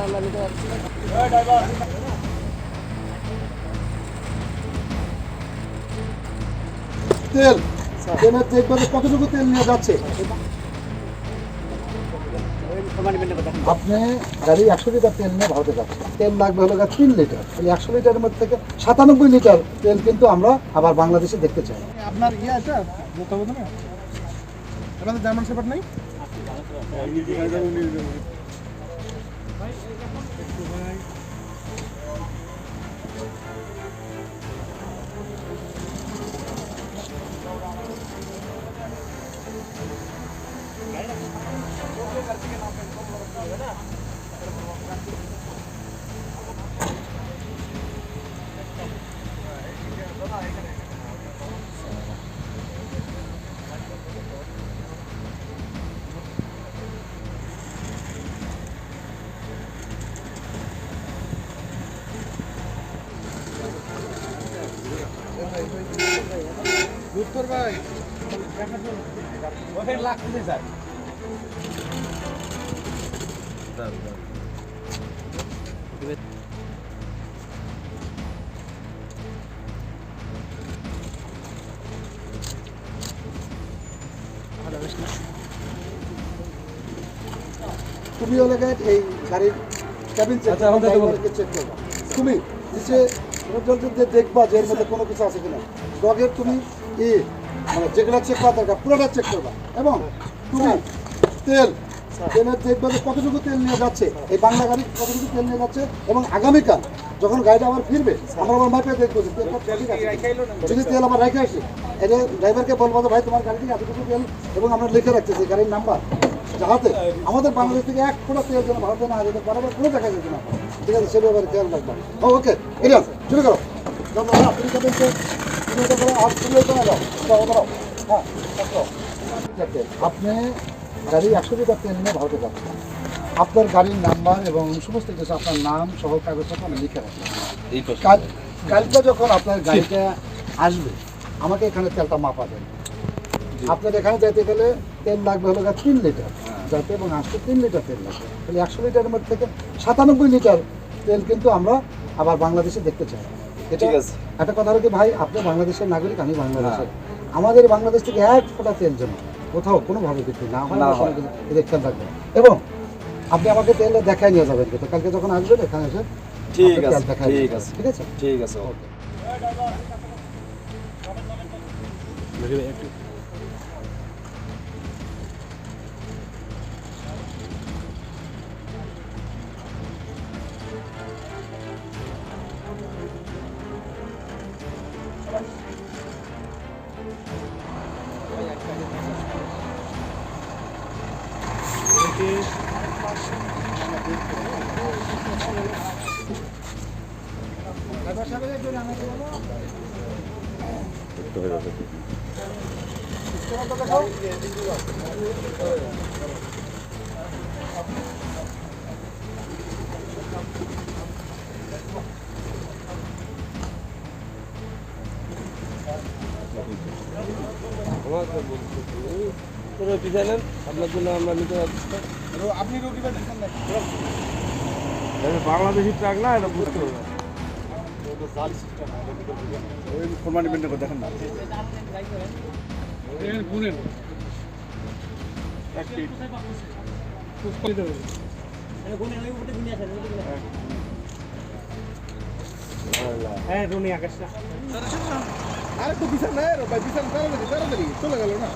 আমরা নিতে পারছি না। তেল তেলের দেখবেন কতটুকু তেল নিয়ে যাচ্ছে। আপনি গাড়ি 100 লিটার তেল নিয়ে ভারতে যাচ্ছে, তেল লাগবে হলো 3 লিটার। এই 100 লিটারের মধ্যে থেকে 97 লিটার তেল কিন্তু আমরা আবার বাংলাদেশে দেখতে চাই। আপনার ইয়ে আছে বলতে হবে না, আপনাদের জার্মান শেপার্ড নাই? উত্তর ভাই ওখানে লাগতেছে স্যার। তুমি এলাকায় এই গাড়ির ক্যাবিন চেক করবা, তুমি নিচে দেখবা যে এর মধ্যে কোনো কিছু আছে কিনা। ডগের তুমি মানে যেগুলো চেক করা দরকার পুরোটা চেক করবা, এবং তুমি তেলের দেখবে যে কতটুকু তেল নিয়ে যাচ্ছে, এই বাংলা গাড়ি কতটুকু তেল নিয়ে যাচ্ছে। এবং আগামীকাল যখন গাড়িটা আবার ফিরবে আমরা আবার মাপে দেখবো যে তেলটা ঠিক আছে। যদি তেল আবার রেখে আসি, এটা ড্রাইভারকে বলবো যে ভাই তোমার গাড়িতে এতটুকু তেল, এবং আমরা লিখে রাখতেছি গাড়ির নাম্বার, যাহাতে আমাদের বাংলাদেশ থেকে এক ফোঁটা তেল যেন ভারতে না যেতে পারে, কোনো দেখা যেতে না পারে। ঠিক আছে, সে ব্যাপারে খেয়াল রাখবেন। ওকে, এটা শুরু করো। আপনি যাবেন আপনি গাড়ি 100 লিটার তেল নিয়ে ভারতে যাচ্ছেন, আপনার গাড়ির নাম্বার এবং সমস্ত কিছু আপনার নাম সহ কাগজপত্র আমি লিখে রাখবেন। কালকে যখন আপনার গাড়িটা আসবে আমাকে এখানে তেলটা মাপা দেন। আপনার এখানে যাইতে গেলে তেল লাগবে হলো 3 লিটার যাতে, এবং আসতে 3 লিটার তেল লাগবে। তাহলে 100 লিটারের মধ্যে থেকে 97 লিটার তেল কিন্তু আমরা আবার বাংলাদেশে দেখতে চাই। ঠিক আছে। একটা কথা হলো কি ভাই, আপনি বাংলাদেশের নাগরিক, আমি বাংলাদেশের, আমাদের বাংলাদেশ থেকে এক ফোঁটা তেল যেন কোথাও কোনোভাবে বিক্রি না হয়, এটা খেয়াল রাখবেন। এবং আপনি আমাকে তেল দেখাই নিয়ে যাবেন, কিন্তু কালকে যখন আসবেন এখানে এসে ঠিক আছে, দেখাই ঠিক আছে, ঠিক আছে, ঠিক আছে। ওকে। আপনার জন্য আমরা নিতে পারছি। আপনি রবিবার দিচ্ছেন না বাংলাদেশি ট্রাক না, এটা বুঝতে হবে। ফরমালি মেনটেন করে দেখেন না। হ্যাঁ রুনি আকাশটা আরে তো বিছানা ভাই, বিছানা তাড়াতাড়ি চলে গেল না।